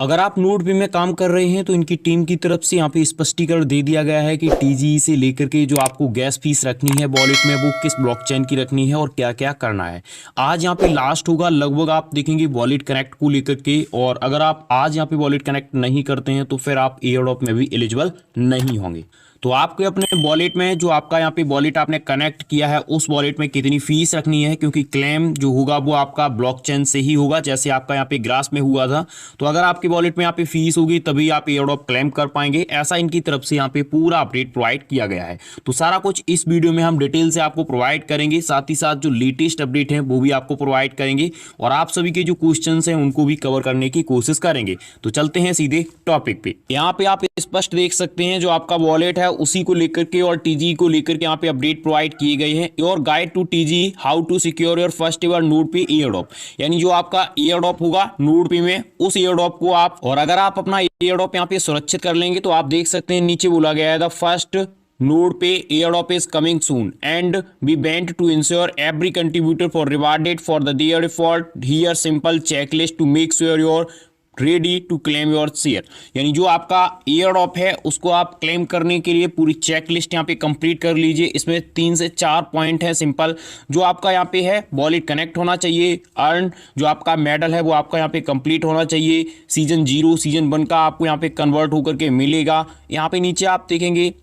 अगर आप नोड पे में काम कर रहे हैं तो इनकी टीम की तरफ से यहाँ पे स्पष्टीकरण दे दिया गया है कि टीजीई से लेकर के जो आपको गैस फीस रखनी है वॉलेट में वो किस ब्लॉकचेन की रखनी है और क्या क्या करना है। आज यहाँ पे लास्ट होगा लगभग आप देखेंगे वॉलेट कनेक्ट को लेकर के, और अगर आप आज यहाँ पे वॉलेट कनेक्ट नहीं करते हैं तो फिर आप एयरड्रॉप में भी एलिजिबल नहीं होंगे। तो आपके अपने वॉलेट में जो आपका यहाँ पे वॉलेट आपने कनेक्ट किया है उस वॉलेट में कितनी फीस रखनी है, क्योंकि क्लेम जो होगा वो आपका ब्लॉकचेन से ही होगा, जैसे आपका यहाँ पे ग्रास में हुआ था। तो अगर आपके वॉलेट में यहाँ पे फीस होगी तभी आप एयरड्रॉप क्लेम कर पाएंगे, ऐसा इनकी तरफ से यहाँ पे पूरा अपडेट प्रोवाइड किया गया है। तो सारा कुछ इस वीडियो में हम डिटेल से आपको प्रोवाइड करेंगे, साथ ही साथ जो लेटेस्ट अपडेट है वो भी आपको प्रोवाइड करेंगे और आप सभी के जो क्वेश्चन हैं उनको भी कवर करने की कोशिश करेंगे। तो चलते हैं सीधे टॉपिक पे। यहाँ पे आप स्पष्ट देख सकते हैं जो आपका वॉलेट है उसी को लेकर के और टीजी को लेकर के यहाँ पे अपडेट प्रोवाइड किए गए हैं। Your guide to TG how to secure your first ever node pay airdrop, यानी जो आपका एयरड्रॉप होगा नोड पे में उस एयरड्रॉप को आप, और अगर आप अपना एयरड्रॉप यहाँ पे सुरक्षित कर लेंगे तो आप देख सकते हैं नीचे बोला गया है the first node pay airdrop is coming soon and we bent to ensure every contributor for rewarded for their effort. Here simple checklist to make sure you're ready to claim your share, यानी जो आपका airdrop है उसको आप claim करने के लिए पूरी चेकलिस्ट यहाँ पे कंप्लीट कर लीजिए। इसमें 3 से 4 पॉइंट है सिंपल। जो आपका यहाँ पे है वॉलेट कनेक्ट होना चाहिए, अर्न जो आपका मेडल है वो आपका यहाँ पे कंप्लीट होना चाहिए, सीजन 0 सीजन 1 का आपको यहाँ पे कन्वर्ट होकर के मिलेगा। यहाँ पे नीचे आप देखेंगे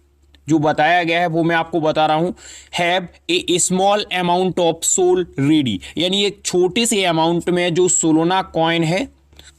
जो बताया गया है वो मैं आपको बता रहा हूं, have a small amount of SOL ready, यानी एक छोटे से अमाउंट में जो सोलोना कॉइन है,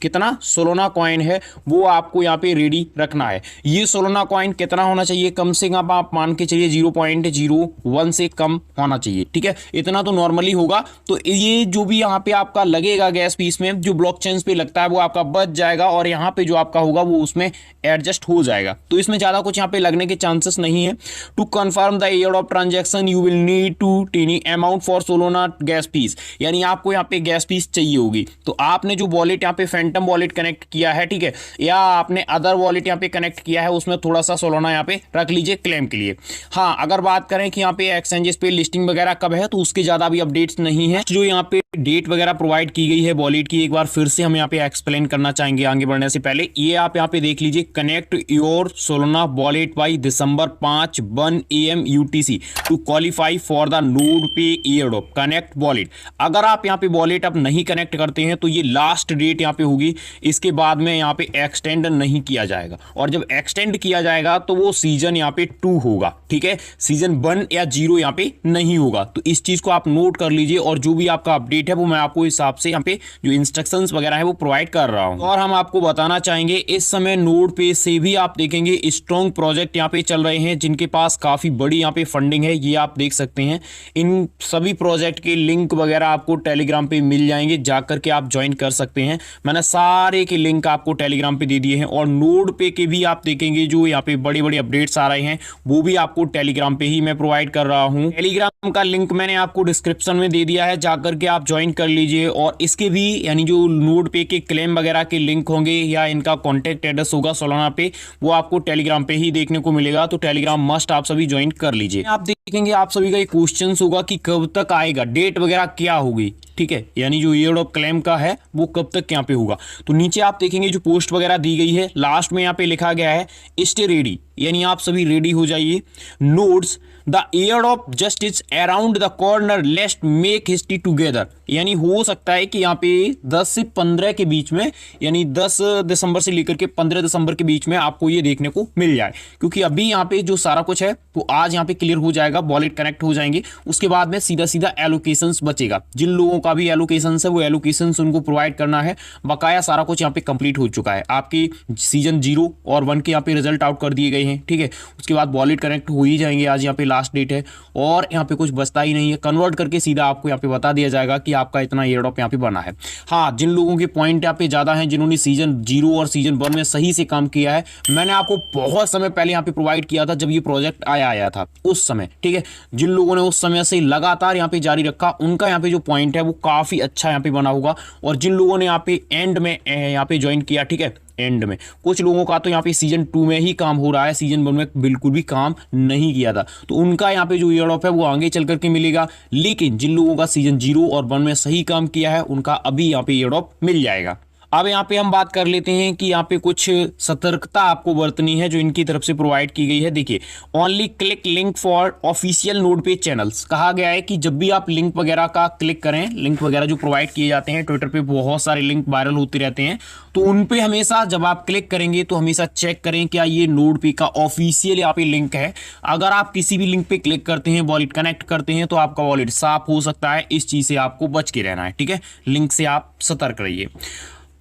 कितना सोलोना कॉइन है वो आपको यहाँ पे रेडी रखना है। ये सोलोना कॉइन कितना होना चाहिए, कम से कम आप मान के चलिए 0.01 से कम होना चाहिए, ठीक है, इतना तो नॉर्मली होगा। तो ये जो भी यहाँ पे आपका लगेगा गैस फीस में जो ब्लॉकचेन पे लगता है वो आपका बच जाएगा और यहाँ पे जो आपका होगा वो उसमें एडजस्ट हो जाएगा, तो इसमें ज़्यादा कुछ यहाँ पे लगने के चांसेस नहीं है। To confirm the airdrop transaction you will need to tiny amount for Solana gas fees, यानी आपको यहाँ पे गैस फीस चाहिए होगी। तो आपने जो वॉलेट यहाँ पे फैंटम वॉलेट कनेक्ट किया है, ठीक है, या आपने अदर वॉलेट यहाँ पे कनेक्ट किया है उसमें थोड़ा सा सोलोना यहाँ पे रख लीजिए क्लेम के लिए। हाँ, अगर बात करें कि यहाँ पे एक्सचेंजेस पे लिस्टिंग वगैरह कब है तो उसके ज़्यादा भी अपडेट्स नहीं है। जो यहाँ पे डेट वगैरह प्रोवाइड की गई है वॉलेट की, एक बार फिर से हम यहाँ पे एक्सप्लेन करना चाहेंगे आगे बढ़ने से पहले। ये आप यहाँ पे देख लीजिए, connect your Solana wallet by December 5 1 AM UTC to qualify for the node pay airdrop connect wallet. अगर आप यहाँ पे वॉलेट अब नहीं कनेक्ट करते हैं तो ये लास्ट डेट यहाँ पे होगी, इसके बाद में यहाँ पे एक्सटेंड नहीं किया जाएगा, और जब एक्सटेंड किया जाएगा तो वो सीजन यहाँ पे 2 होगा, ठीक है, सीजन 1 या 0 यहाँ पे नहीं होगा। तो इस चीज को आप नोट कर लीजिए और जो भी आपका अपडेट है वो मैं आपको हिसाब से यहाँ पे जो इंस्ट्रक्शंस वगैरह है वो प्रोवाइड कर रहा हूँ। और हम आपको बताना चाहेंगे इस समय नोड पे से भी आप देखेंगे स्ट्रॉन्ग प्रोजेक्ट यहाँ पे चल रहे हैं जिनके पास काफी बड़ी यहाँ पे फंडिंग है, ये आप देख सकते हैं। इन सभी प्रोजेक्ट के लिंक वगैरह आपको टेलीग्राम पे मिल जाएंगे, जाकर के आप ज्वाइन कर सकते हैं। मैंने सारे के लिंक आपको टेलीग्राम पे दे दिए हैं और नोड पे के भी आप देखेंगे जो यहाँ पे बड़े बड़े अपडेट्स आ रहे हैं वो भी आपको टेलीग्राम पे ही मैं प्रोवाइड कर रहा हूँ। टेलीग्राम का लिंक मैंने आपको डिस्क्रिप्शन में दे दिया है, जाकर के आप ज्वाइन कर लीजिए। और इसके भी यानी जो नोड पे के क्लेम वगैरह के लिंक होंगे या इनका कॉन्टैक्ट एड्रेस होगा सोलाना पे, वो आपको टेलीग्राम पे ही देखने को मिलेगा। तो टेलीग्राम मस्ट आप सभी ज्वाइन कर लीजिए। आप देखेंगे आप सभी का एक क्वेश्चन होगा कि कब तक आएगा, डेट वगैरह क्या होगी, ठीक है, यानी जो एयरड्रॉप क्लेम का है वो कब तक यहाँ पे होगा। तो नीचे आप देखेंगे जो पोस्ट वगैरह दी गई है, लास्ट में यहाँ पे लिखा गया है स्टे रेडी, यानी आप सभी रेडी हो जाइए। Nodes the airdrop just is around the corner, let's make history together, यानी हो सकता है कि यहाँ पे 10 से 15 के बीच में, यानी 10 दिसंबर से लेकर के 15 दिसंबर के बीच में आपको ये देखने को मिल जाए, क्योंकि अभी यहाँ पे जो सारा कुछ है वो आज यहाँ पे क्लियर हो जाएगा, वॉलेट कनेक्ट हो जाएंगे, उसके बाद में सीधा सीधा एलोकेशंस बचेगा। जिन लोगों का भी एलोकेशंस है वो एलोकेशंस उनको प्रोवाइड करना है, बकाया सारा कुछ यहाँ पे कंप्लीट हो चुका है। आपकी सीजन 0 और 1 के यहाँ पे रिजल्ट आउट कर दिए गए हैं, ठीक है, उसके बाद वॉलेट कनेक्ट हो ही जाएंगे, आज यहाँ पे लास्ट डेट है और यहाँ पे कुछ बचता ही नहीं है, कन्वर्ट करके सीधा आपको यहाँ पे बता दिया जाएगा कि आपका इतना एयरड्रॉप यहाँ पे बना है। हाँ, जिन लोगों के पॉइंट यहाँ पे ज्यादा हैं, जिन्होंने सीजन 0 और सीजन 1 में सही से काम किया है, मैंने आपको बहुत समय पहले यहाँ पे प्रोवाइड किया था जब ये प्रोजेक्ट आया था उस समय, ठीक है, जिन लोगों ने उस समय से लगातार यहाँ पे जारी रखा उनका यहाँ पे जो पॉइंट है वो काफी अच्छा यहाँ पे बना होगा। और जिन लोगों ने यहाँ पे एंड में यहाँ पे ज्वाइन किया, ठीक है, एंड में कुछ लोगों का तो यहाँ पे सीजन 2 में ही काम हो रहा है, सीजन 1 में बिल्कुल भी काम नहीं किया था, तो उनका यहाँ पे जो एयरड्रॉप है वो आगे चल करके मिलेगा। लेकिन जिन लोगों का सीजन 0 और 1 में सही काम किया है उनका अभी यहाँ पे एयरड्रॉप मिल जाएगा। अब यहाँ पे हम बात कर लेते हैं कि यहाँ पे कुछ सतर्कता आपको बरतनी है जो इनकी तरफ से प्रोवाइड की गई है। देखिए, only click link for official node page channels, कहा गया है कि जब भी आप लिंक वगैरह का क्लिक करें, लिंक वगैरह जो प्रोवाइड किए जाते हैं, ट्विटर पे बहुत सारे लिंक वायरल होते रहते हैं, तो उन पे हमेशा जब आप क्लिक करेंगे तो हमेशा चेक करें क्या ये नोड पे का ऑफिशियल यहाँ पे लिंक है। अगर आप किसी भी लिंक पे क्लिक करते हैं, वॉलेट कनेक्ट करते हैं, तो आपका वॉलेट साफ हो सकता है। इस चीज से आपको बच के रहना है, ठीक है। लिंक से आप सतर्क रहिए।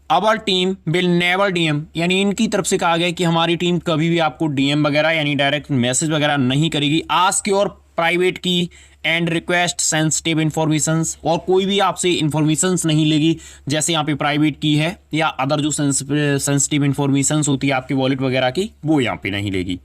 Our team will never DM, यानी इनकी तरफ से कहा गया कि हमारी टीम कभी भी आपको डीएम वगैरह यानी डायरेक्ट मैसेज वगैरह नहीं करेगी। आस्क योर प्राइवेट की एंड रिक्वेस्ट सेंसिटिव इन्फॉर्मेशंस, और कोई भी आपसे इन्फॉर्मेशंस नहीं लेगी, जैसे यहाँ पे प्राइवेट की है या अदर जो सेंसिटिव इन्फॉर्मेशंस होती है आपके वॉलेट वगैरह की, वो यहाँ पे नहीं लेगी।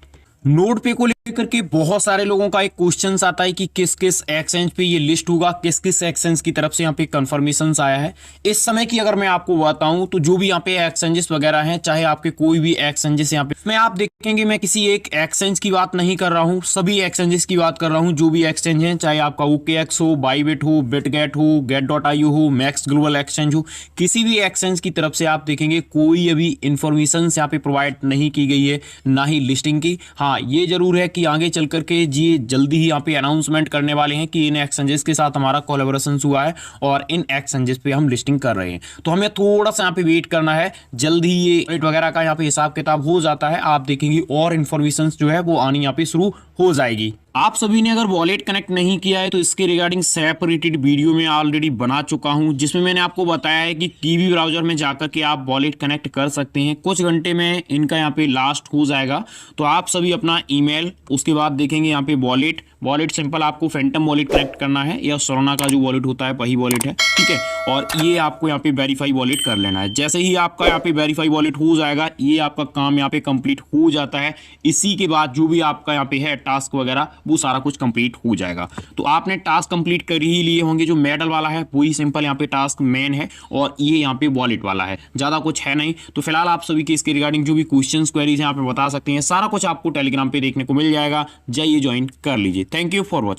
नोड पे को लेकर के बहुत सारे लोगों का एक क्वेश्चन आता है कि किस किस एक्सचेंज पे ये लिस्ट होगा, किस किस एक्सचेंज की तरफ से यहाँ पे कंफर्मेशन आया है। इस समय की अगर मैं आपको बताऊं तो जो भी यहाँ पे एक्सचेंजेस वगैरह हैं, चाहे आपके कोई भी एक्सचेंजेस यहाँ पे में आप देखेंगे, मैं किसी एक एक्सचेंज की बात नहीं कर रहा हूँ, सभी एक्सचेंजेस की बात कर रहा हूँ। जो भी एक्सचेंज है, चाहे आपका OKX हो, बाईबिट हो, बिटगेट हो, get.io हो, मैक्स ग्लोबल एक्सचेंज हो, किसी भी एक्सचेंज की तरफ से आप देखेंगे कोई अभी इंफॉर्मेशन यहाँ पे प्रोवाइड नहीं की गई है, ना ही लिस्टिंग की। हाँ, ये जरूर है कि आगे चल करके जी जल्दी ही यहाँ पे अनाउंसमेंट करने वाले हैं कि इन एक्सचेंजेस के साथ हमारा कोलैबोरेशन हुआ है और इन एक्सचेंजेस पे हम लिस्टिंग कर रहे हैं। तो हमें थोड़ा सा यहाँ पे वेट करना है, जल्दी ही ये रेट वगैरह का यहाँ पे हिसाब किताब हो जाता है, आप देखेंगे और इन्फॉर्मेशन जो है वो आनी यहाँ पे शुरू हो जाएगी। आप सभी ने अगर वॉलेट कनेक्ट नहीं किया है तो इसके रिगार्डिंग सेपरेटेड वीडियो में ऑलरेडी बना चुका हूं, जिसमें मैंने आपको बताया है कि कीवी ब्राउजर में जाकर के आप वॉलेट कनेक्ट कर सकते हैं। कुछ घंटे में इनका यहाँ पे लास्ट हो जाएगा, तो आप सभी अपना ईमेल, उसके बाद देखेंगे यहाँ पे वॉलेट सिंपल आपको फैंटम वॉलेट कनेक्ट करना है या सोना का जो वॉलेट होता है वही वॉलेट है, ठीक है। और ये आपको यहाँ पे वेरीफाई वॉलेट कर लेना है। जैसे ही आपका यहाँ पे वेरीफाई वॉलेट हो जाएगा, ये आपका काम यहाँ पे कंप्लीट हो जाता है। इसी के बाद जो भी आपका यहाँ पे है टास्क वगैरह, वो सारा कुछ कंप्लीट हो जाएगा। तो आपने टास्क कंप्लीट कर ही लिए होंगे। जो मेडल वाला है वही सिंपल यहाँ पे टास्क मेन है, और ये यहाँ पे वॉलेट वाला है, ज़्यादा कुछ है नहीं। तो फिलहाल आप सभी के इसके रिगार्डिंग जो भी क्वेश्चंस क्वेरीज हैं यहाँ पे बता सकते हैं, सारा कुछ आपको टेलीग्राम पे देखने को मिल जाएगा। जाइए ज्वाइन कर लीजिए। Thank you for watching.